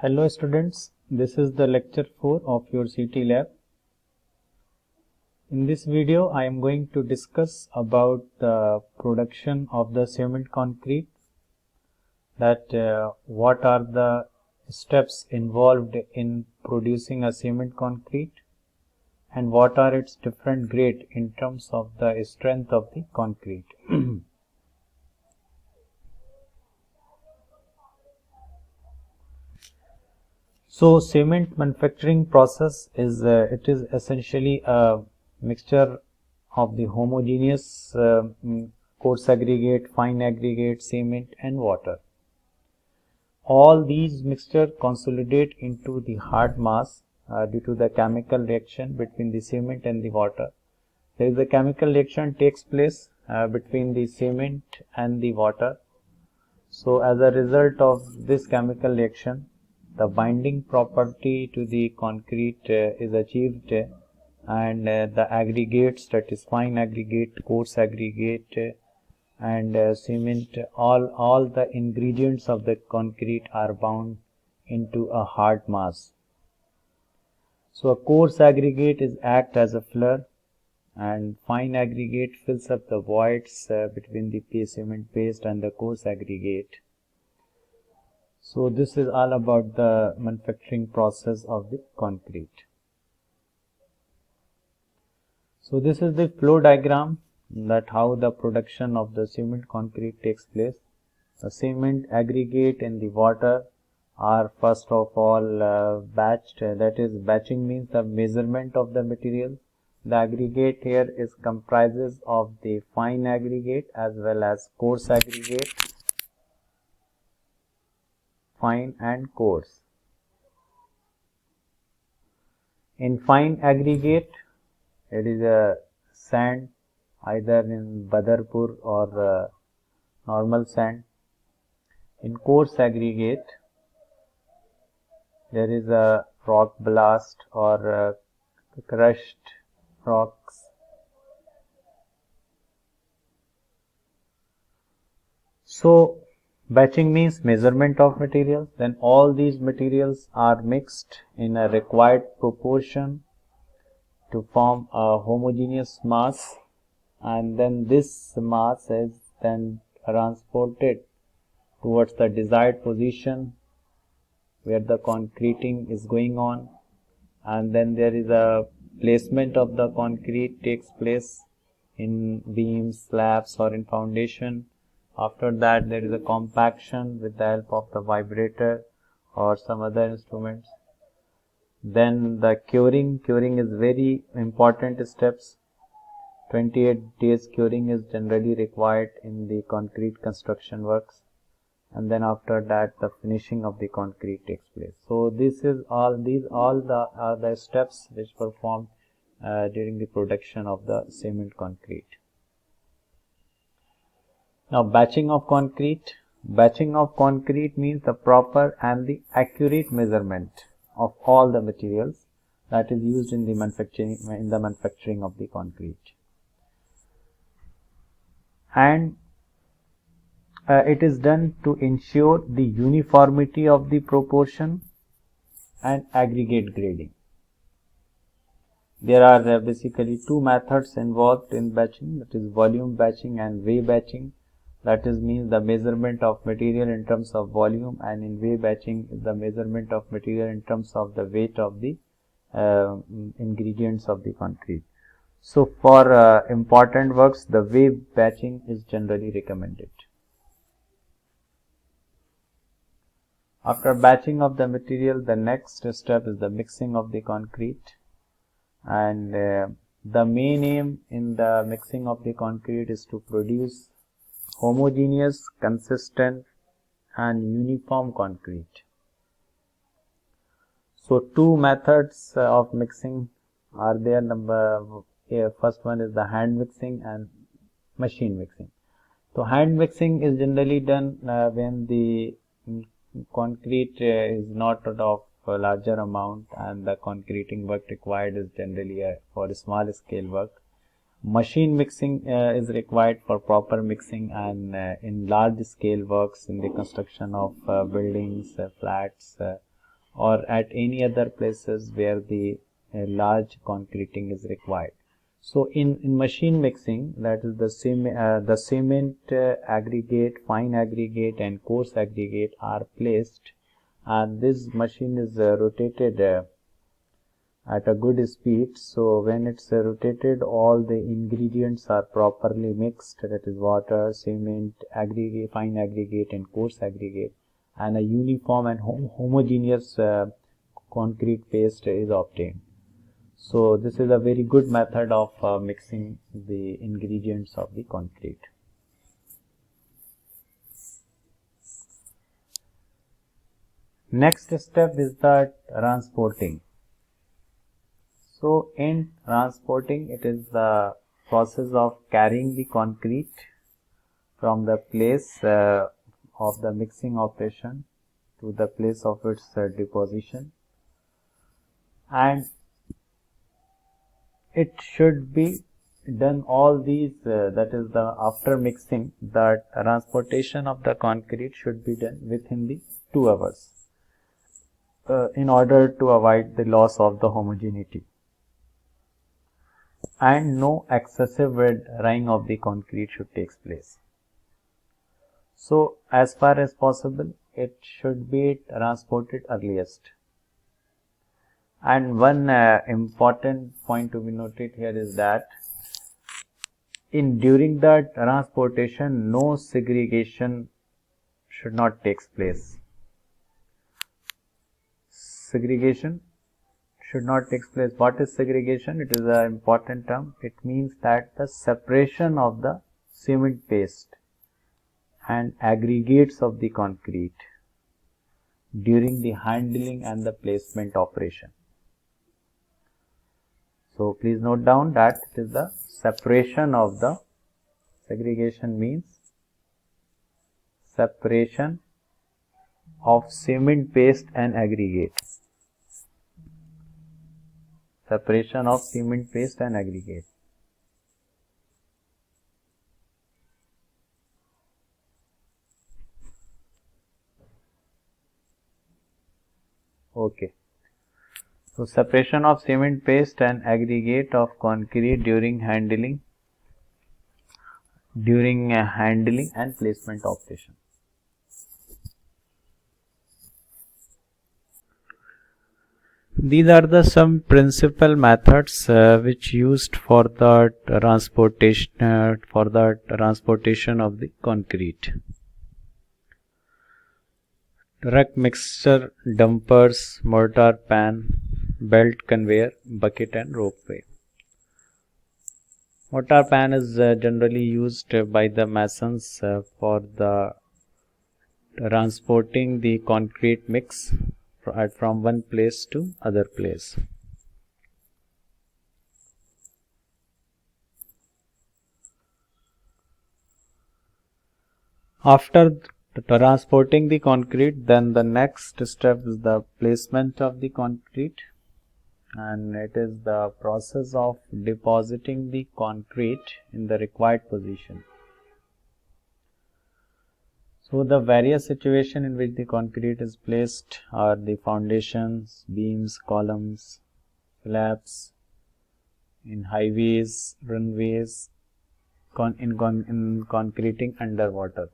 Hello students, this is the lecture 4 of your CT lab. In this video I am going to discuss about the production of the cement concrete, that what are the steps involved in producing a cement concrete and what are its different grades in terms of the strength of the concrete. So cement manufacturing process is it is essentially a mixture of the homogeneous coarse aggregate, fine aggregate, cement and water. All these mixture consolidate into the hard mass due to the chemical reaction between the cement and the water. There is a chemical reaction takes place between the cement and the water. So as a result of this chemical reaction, the binding property to the concrete is achieved, and the aggregates, that is fine aggregate, coarse aggregate and cement, all the ingredients of the concrete are bound into a hard mass. So a coarse aggregate is act as a filler and fine aggregate fills up the voids between the cement paste and the coarse aggregate. So this is all about the manufacturing process of the concrete. So this is the flow diagram, that how the production of the cement concrete takes place. The cement aggregate and the water are first of all batched, that is batching means the measurement of the material. The aggregate here is comprises of the fine aggregate as well as coarse aggregate, fine and coarse. In fine aggregate, it is a sand either in Badarpur or normal sand. In coarse aggregate, there is a rock blast or crushed rocks. So batching means measurement of materials, then all these materials are mixed in a required proportion to form a homogeneous mass, and then this mass is then transported towards the desired position where the concreting is going on, and then there is a placement of the concrete takes place in beams, slabs or in foundation. After that there is a compaction with the help of the vibrator or some other instruments. Then the curing is very important steps. 28 days curing is generally required in the concrete construction works, and then after that the finishing of the concrete takes place. So these are the steps which performed during the production of the cement concrete. Now batching of concrete. Batching of concrete means the proper and the accurate measurement of all the materials that is used in the manufacturing of the concrete. And it is done to ensure the uniformity of the proportion and aggregate grading. There are basically two methods involved in batching, that is volume batching and weigh batching. That is means the measurement of material in terms of volume, and in weigh batching is the measurement of material in terms of the weight of the ingredients of the concrete. So for important works, the weigh batching is generally recommended. After batching of the material, the next step is the mixing of the concrete, and the main aim in the mixing of the concrete is to produce homogeneous, consistent and uniform concrete. So two methods of mixing are there. First one is the hand mixing and machine mixing. So hand mixing is generally done when the concrete is not of a larger amount and the concreting work required is generally for a small scale work. Machine mixing is required for proper mixing and in large scale works in the construction of buildings, flats or at any other places where the large concreting is required. So in machine mixing, that is the cement aggregate, fine aggregate and coarse aggregate are placed, and this machine is rotated at a good speed. So when it's rotated, all the ingredients are properly mixed, that is water, cement, aggregate, fine aggregate and coarse aggregate, and a uniform and homogeneous concrete paste is obtained. So this is a very good method of mixing the ingredients of the concrete. Next step is the transporting. So in transporting, it is the process of carrying the concrete from the place of the mixing operation to the place of its deposition, and it should be done all these that is the after mixing, the transportation of the concrete should be done within the 2 hours in order to avoid the loss of the homogeneity, and no excessive drying of the concrete should take place. So as far as possible, it should be transported earliest. And one important point to be noted here is that during the transportation, no segregation should not take place. Segregation should not take place. What is segregation? It is an important term. It means that the separation of the cement paste and aggregates of the concrete during the handling and the placement operation. So please note down that it is the separation of the, segregation means separation of cement paste and aggregate. Separation of cement paste and aggregate. Okay. So separation of cement paste and aggregate of concrete during handling and placement operation. These are the some principal methods which used for the transportation of the concrete. Direct mixer, dumpers, mortar pan, belt conveyor, bucket and ropeway. Mortar pan is generally used by the masons for the transporting the concrete mix from one place to other place. After transporting the concrete, then the next step is the placement of the concrete, and it is the process of depositing the concrete in the required position. So the various situations in which the concrete is placed are the foundations, beams, columns, slabs, in highways, runways, in concreting underwater.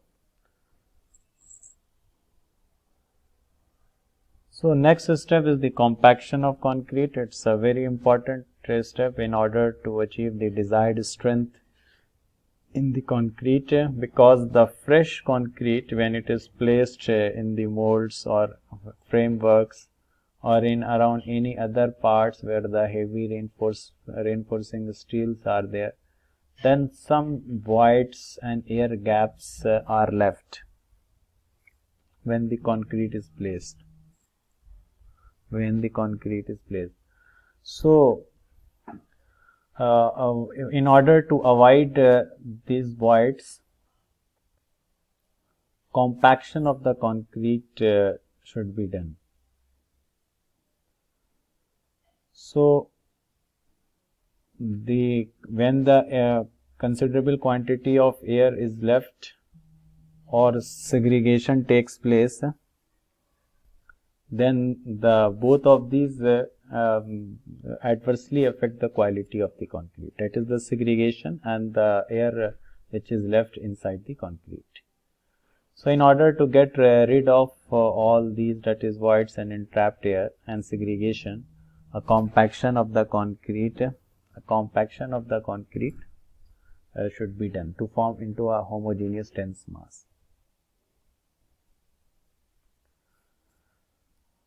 So next step is the compaction of concrete. It's a very important step in order to achieve the desired strength in the concrete, because the fresh concrete, when it is placed in the molds or frameworks or in around any other parts where the heavy reinforcing steels are there, then some voids and air gaps are left when the concrete is placed. So in order to avoid these voids, compaction of the concrete should be done. So when the considerable quantity of air is left or segregation takes place, then the both of these adversely affect the quality of the concrete. That is the segregation and the air which is left inside the concrete. So in order to get rid of all these, that is voids and entrapped air and segregation, a compaction of the concrete should be done to form into a homogeneous dense mass.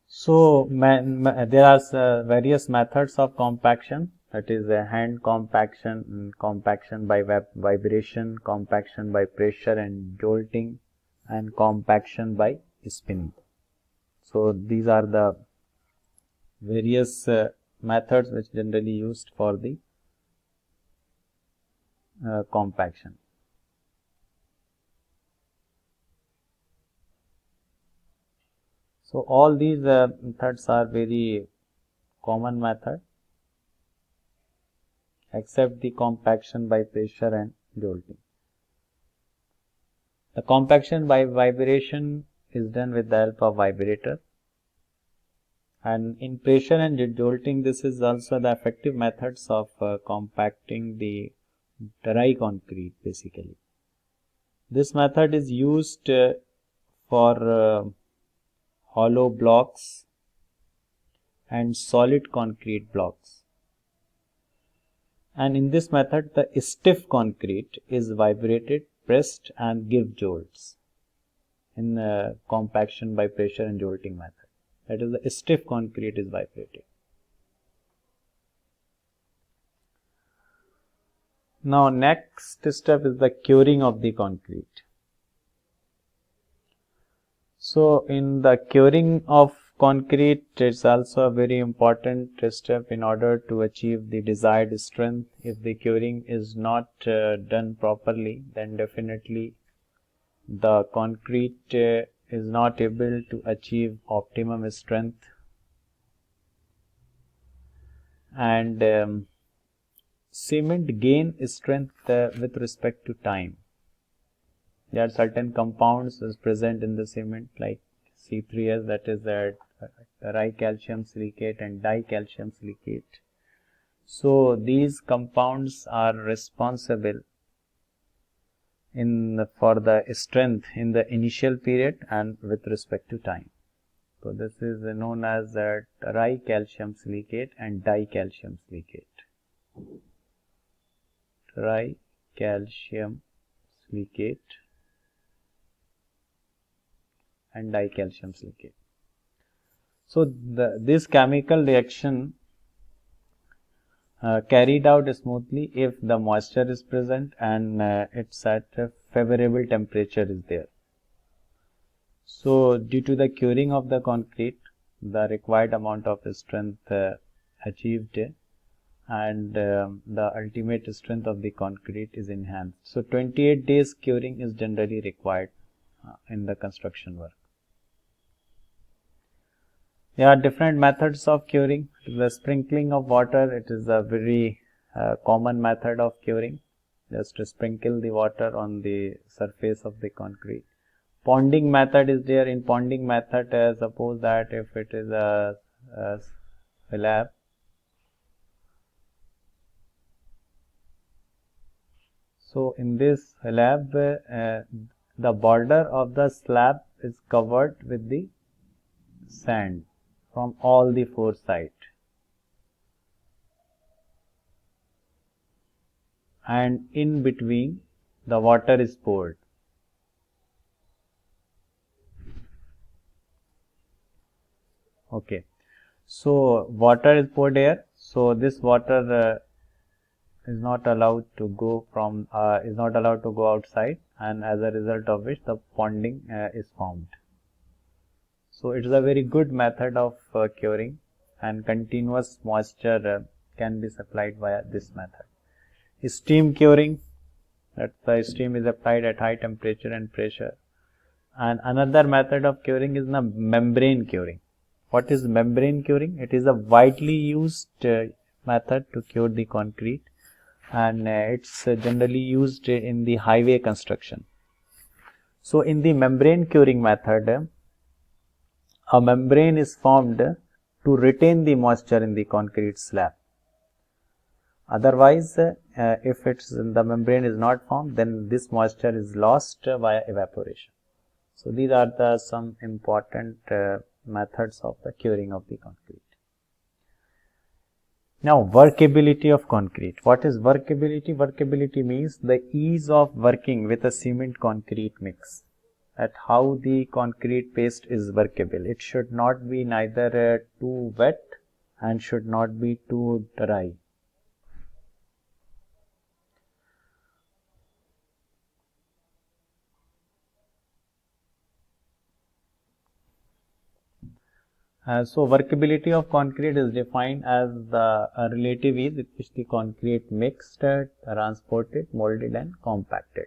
So there are various methods of compaction, that is hand compaction, compaction by vibration, compaction by pressure and jolting, and compaction by spinning. So these are the various methods which generally used for the compaction. So all these methods are very common method except the compaction by pressure and jolting. The compaction by vibration is done with the help of vibrator, and in pressure and jolting this is also the effective methods of compacting the dry concrete basically. This method is used for hollow blocks and solid concrete blocks, and in this method the stiff concrete is vibrated, pressed and give jolts in compaction by pressure and jolting method. That is, the stiff concrete is vibrated. Now next step is the curing of the concrete. So in the curing of concrete, it's also a very important step in order to achieve the desired strength. If the curing is not done properly, then definitely the concrete is not able to achieve optimum strength, and cement gain strength with respect to time. There are certain compounds is present in the cement like C3S, that is tricalcium silicate and dicalcium silicate. So these compounds are responsible for the strength in the initial period and with respect to time. So this is known as tricalcium silicate and dicalcium silicate. Tricalcium silicate and dicalcium silicate. So this chemical reaction carried out smoothly if the moisture is present and it's at a favorable temperature is there. So due to the curing of the concrete, the required amount of strength achieved, and the ultimate strength of the concrete is enhanced. So 28 days curing is generally required in the construction work. There are different methods of curing. The sprinkling of water, it is a very common method of curing. Just to sprinkle the water on the surface of the concrete. Ponding method is there. In ponding method, suppose that if it is a slab, so in this slab, the border of the slab is covered with the sand from all the four sides, and in between the water is poured. Okay, so water is poured here. So this water is not allowed to go outside, and as a result of which the ponding is formed. So it is a very good method of curing, and continuous moisture can be supplied via this method. Steam curing, that the steam is applied at high temperature and pressure. And another method of curing is the membrane curing. What is membrane curing? It is a widely used method to cure the concrete, and it's generally used in the highway construction. So in the membrane curing method, a membrane is formed to retain the moisture in the concrete slab. Otherwise, if the membrane is not formed, then this moisture is lost via evaporation. So these are some important methods of the curing of the concrete. Now, workability of concrete. What is workability? Workability means the ease of working with a cement concrete mix. At how the concrete paste is workable. It should not be neither too wet and should not be too dry. So workability of concrete is defined as the relative ease with which the concrete mixed, transported, molded and compacted.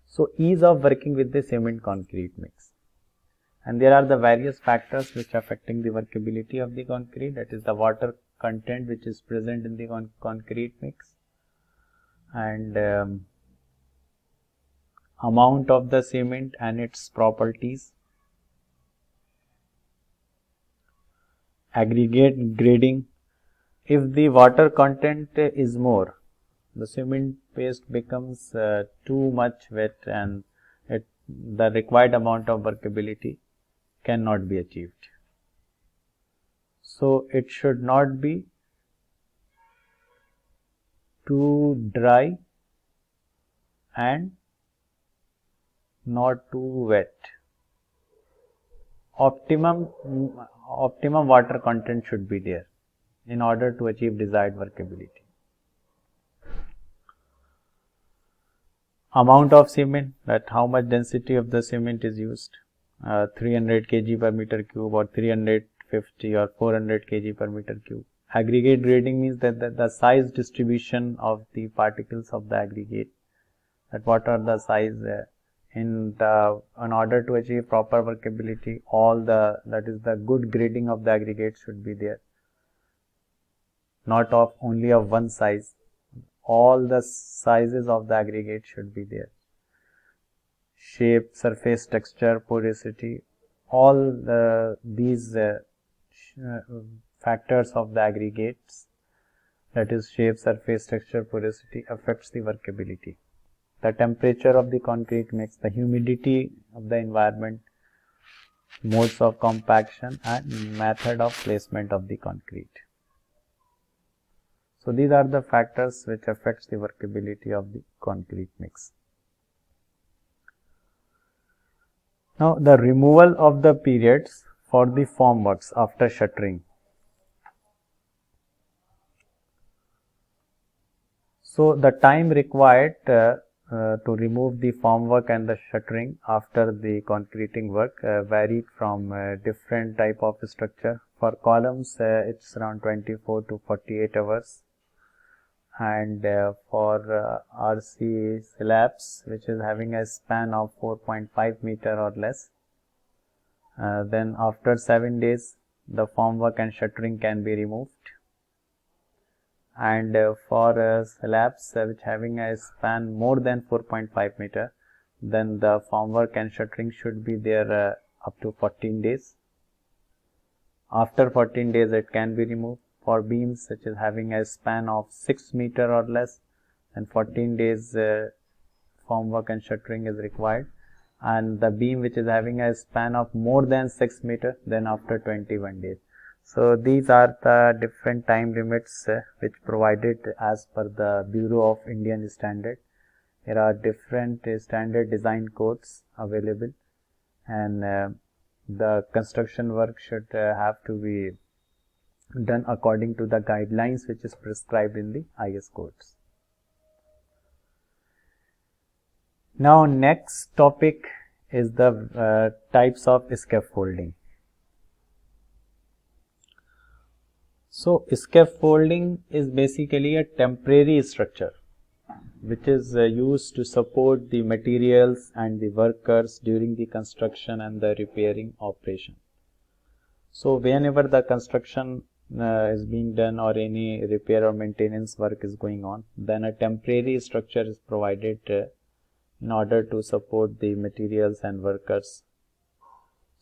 So ease of working with the cement concrete mix. And there are the various factors which are affecting the workability of the concrete. That is the water content which is present in the concrete mix, and amount of the cement and its properties, aggregate grading. If the water content is more, the cement paste becomes too much wet and the required amount of workability cannot be achieved. So it should not be too dry and not too wet. Optimum water content should be there in order to achieve desired workability. Amount of cement, that how much density of the cement is used, 300 kg per meter cube or 350 or 400 kg per meter cube. Aggregate grading means that the size distribution of the particles of the aggregate, that what are the size in order to achieve proper workability, that is the good grading of the aggregate should be there, not only of one size, all the sizes of the aggregate should be there. Shape, surface texture, porosity, all these factors of the aggregates, that is shape, surface texture, porosity, affects the workability. The temperature of the concrete mix, the humidity of the environment, modes of compaction and method of placement of the concrete. So these are the factors which affects the workability of the concrete mix. Now the removal of the periods for the formworks after shuttering. So the time required to remove the formwork and the shuttering after the concreting work varied from different type of structure. For columns it's around 24 to 48 hours, and for RC slabs which is having a span of 4.5 meter or less, then after 7 days the formwork and shuttering can be removed. And for slabs which having a span more than 4.5 meter, then the formwork and shuttering should be there up to 14 days. After 14 days it can be removed. For beams which is having a span of 6 meter or less, then 14 days formwork and shuttering is required. And the beam which is having a span of more than 6 meter, then after 21 days. So these are the different time limits which provided as per the Bureau of Indian Standard. There are different standard design codes available, and the construction work should have to be done according to the guidelines which is prescribed in the IS codes. Now next topic is the types of scaffolding. So scaffolding is basically a temporary structure which is used to support the materials and the workers during the construction and the repairing operation. So whenever the construction is being done or any repair or maintenance work is going on, then a temporary structure is provided in order to support the materials and workers.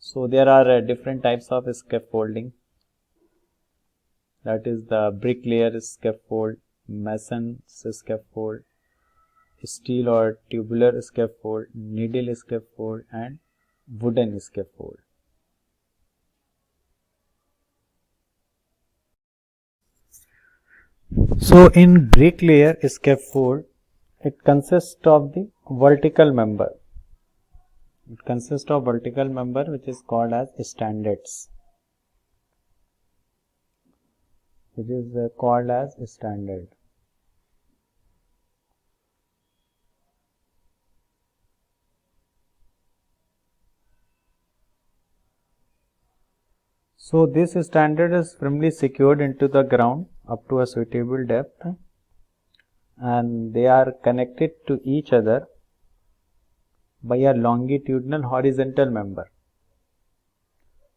So there are different types of scaffolding, that is the bricklayer scaffold, mason's scaffold, steel or tubular scaffold, needle scaffold, and wooden scaffold. So in bricklayer scaffold, it consists of the vertical member. It consists of vertical member which is called as standards. Which is called as standard. So this standard is firmly secured into the ground up to a suitable depth, and they are connected to each other by a longitudinal horizontal member.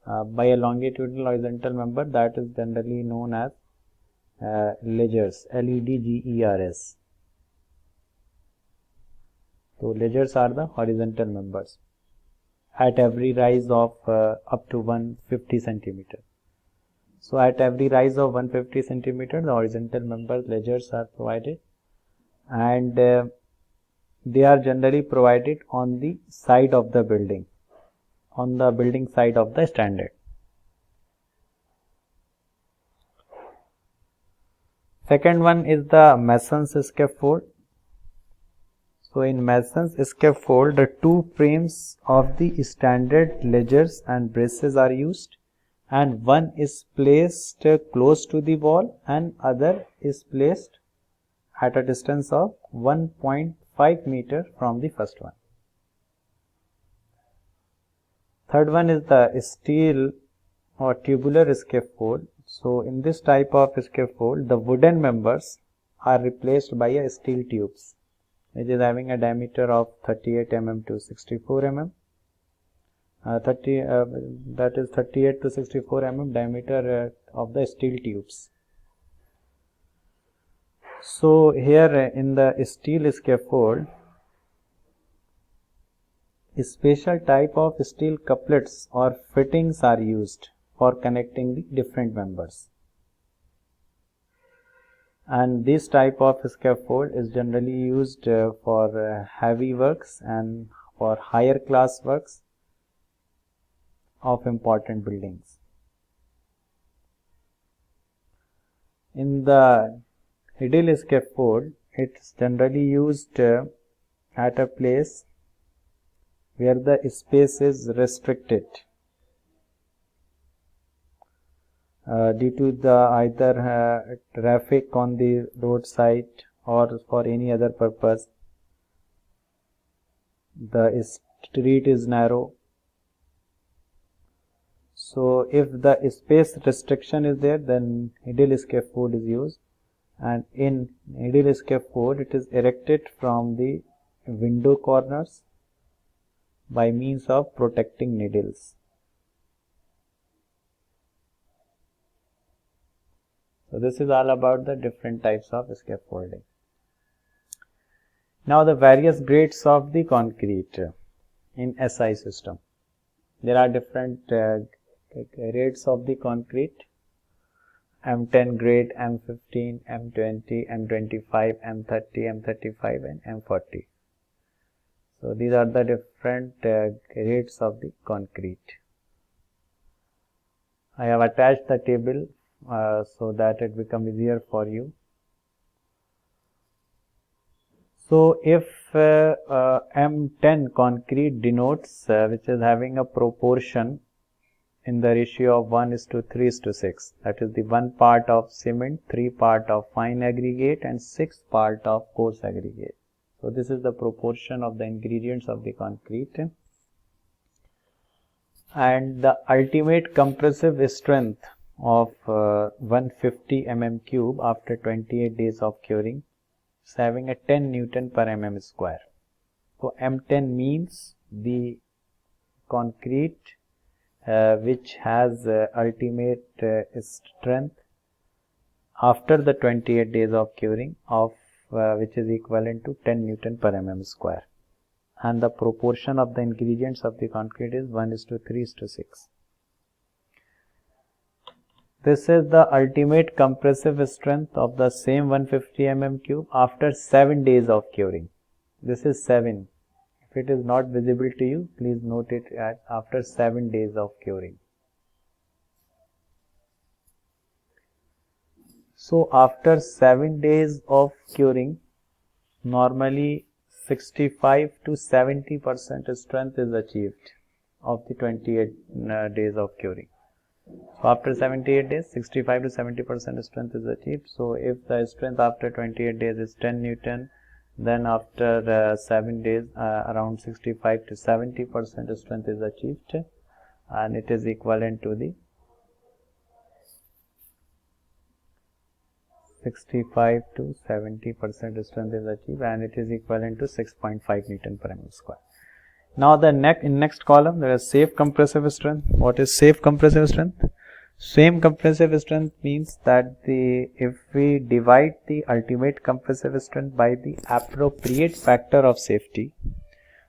By a longitudinal horizontal member that is generally known as ledgers, LEDGERS. So ledgers are the horizontal members at every rise of up to 150 centimeter. So at every rise of 150 centimeter, the horizontal members ledgers are provided, and they are generally provided on the side of the building, on the building side of the standard. Second one is the mason's scaffold. So in mason's scaffold, the two frames of the standard ledgers and braces are used, and one is placed close to the wall and other is placed at a distance of 1.5 meter from the first one. Third one is the steel or tubular scaffold. So in this type of scaffold, the wooden members are replaced by a steel tubes, which is having a diameter of 38 mm to 64 mm. That is 38 to 64 mm diameter of the steel tubes. So here in the steel scaffold, a special type of steel couplets or fittings are used for connecting the different members. And this type of scaffold is generally used for heavy works and for higher class works of important buildings. In the needle scaffold, it's generally used at a place where the space is restricted due to the either traffic on the roadside or for any other purpose. The street is narrow. So if the space restriction is there, then needle scaffold is used, and in needle scaffold it is erected from the window corners by means of protecting needles. So this is all about the different types of scaffolding. Now the various grades of the concrete in SI system. There are different grades of the concrete: M10 grade, M15, M20, M25, M30, M35 and M40. So these are the different grades of the concrete. I have attached the table so that it becomes easier for you. So if M10 concrete denotes which is having a proportion in the ratio of 1:3:6, that is the 1 part of cement, 3 part of fine aggregate and 6 part of coarse aggregate. So this is the proportion of the ingredients of the concrete, and the ultimate compressive strength of 150 mm cube after 28 days of curing is having a 10 Newton per mm square. So M10 means the concrete which has ultimate strength after the 28 days of curing of which is equivalent to 10 Newton per mm square. and the proportion of the ingredients of the concrete is 1:3:6. This is the ultimate compressive strength of the same 150 mm cube after 7 days of curing. This is 7. If it is not visible to you, please note it as after 7 days of curing. So after 7 days of curing, normally 65 to 70% strength is achieved of the 28 days of curing. So after 78 days, 65 to 70% strength is achieved. So if the strength after 28 days is 10 Newton, then after 7 days around 65 to 70% strength is achieved, and it is equivalent to the 65 to 70% strength is achieved, and it is equivalent to 6.5 Newton per mm square. Now the next column, there is safe compressive strength. What is safe compressive strength? Same compressive strength means that if we divide the ultimate compressive strength by the appropriate factor of safety,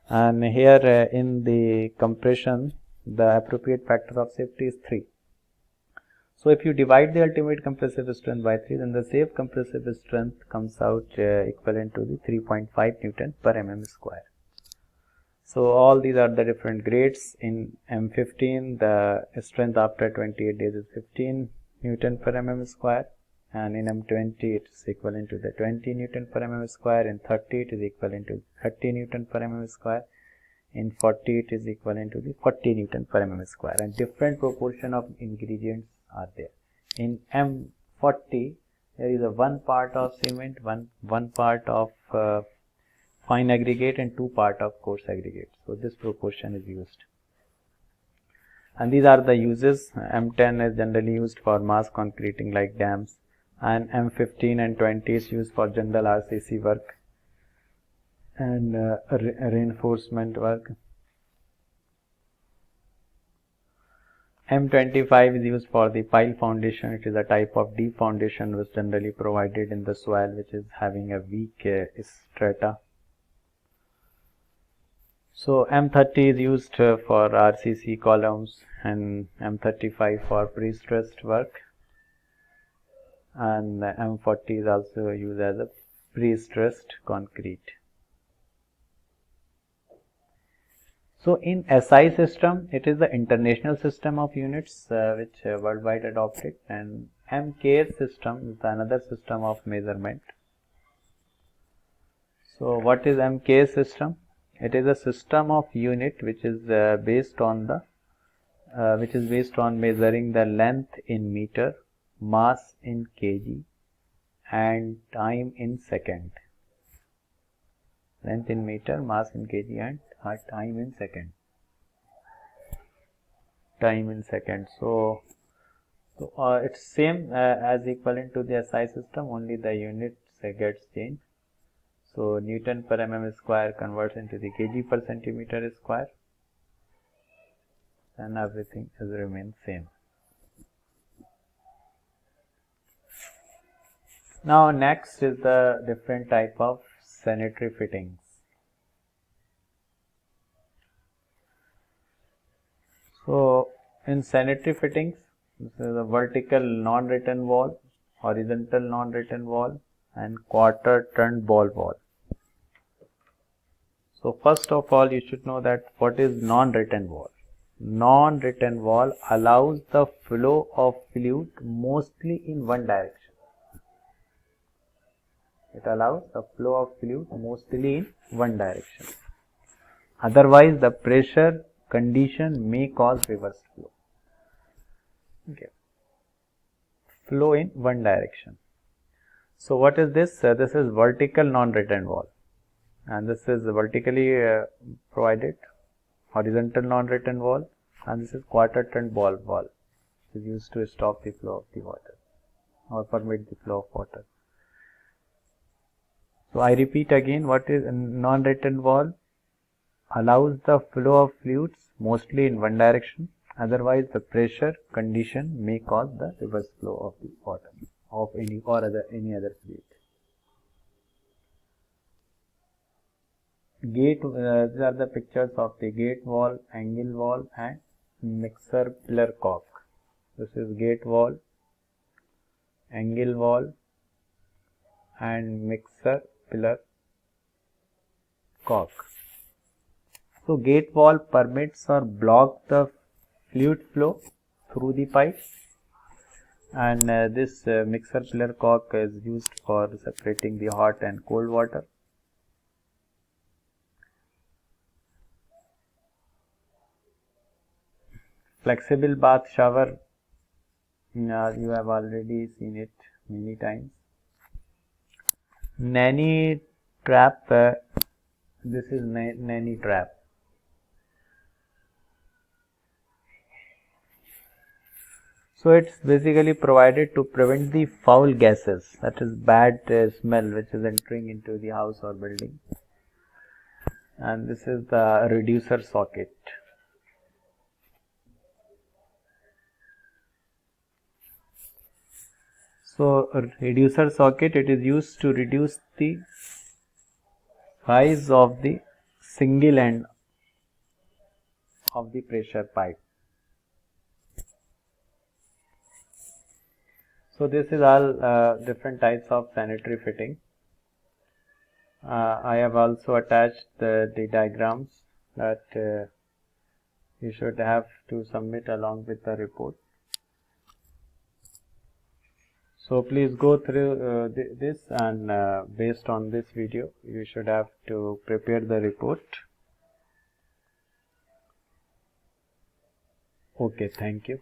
and here in the compression the appropriate factor of safety is 3. So if you divide the ultimate compressive strength by 3, then the safe compressive strength comes out equivalent to the 3.5 Newton per mm square. So all these are the different grades. In M15, the strength after 28 days is 15 Newton per mm square, and in M20 it is equivalent to the 20 Newton per mm square. In 30 it is equivalent to 30 Newton per mm square. In 40 it is equivalent to the 40 Newton per mm square, and different proportion of ingredients are there. In M40 there is a 1 part of cement, one part of fine aggregate, and 2 part of coarse aggregate. So this proportion is used, and these are the uses. M10 is generally used for mass concreting like dams, and M15 and 20 is used for general RCC work and reinforcement work. M25 is used for the pile foundation. It is a type of deep foundation which generally provided in the soil which is having a weak strata. So M30 is used for RCC columns, and M35 for pre-stressed work, and M40 is also used as a pre-stressed concrete. So in SI system, it is the international system of units which worldwide adopted, and MKS system is another system of measurement. So what is MKS system? It is a system of unit which is based on measuring the length in meter, mass in kg, and time in second. Length in meter, mass in kg, and time in second. So it's same as equivalent to the SI system, only the units gets changed. So Newton per mm square converts into the kg per centimeter square, and everything has remained same. Now next is the different type of sanitary fittings. So in sanitary fittings, this is a vertical non-return wall, horizontal non-return wall, and quarter turn ball wall. So first of all, you should know that what is non-return wall. Non-return wall allows the flow of fluid mostly in one direction. It allows the flow of fluid mostly in one direction. Otherwise, the pressure condition may cause reverse flow. Okay. Flow in one direction. So what is this? This is vertical non-return wall, and this is vertically provided horizontal non-return wall, and this is quarter turn ball wall, which is used to stop the flow of the water or permit the flow of water. So I repeat again, what is a non-return wall? Allows the flow of fluids mostly in one direction, otherwise the pressure condition may cause the reverse flow of the water of any other fluid. Gate, these are the pictures of the gate wall, angle wall and mixer pillar cock. This is gate wall, angle wall and mixer pillar cock. So gate wall permits or blocks the fluid flow through the pipe, and this mixer pillar cock is used for separating the hot and cold water. Flexible bath shower, you have already seen it many times. Nanny trap, this is nanny trap. So it's basically provided to prevent the foul gases, that is bad smell which is entering into the house or building. And this is the reducer socket. So a reducer socket, it is used to reduce the size of the single end of the pressure pipe. So this is all different types of sanitary fitting. I have also attached the diagrams that you should have to submit along with the report. So please go through this, and based on this video you should have to prepare the report. Okay, thank you.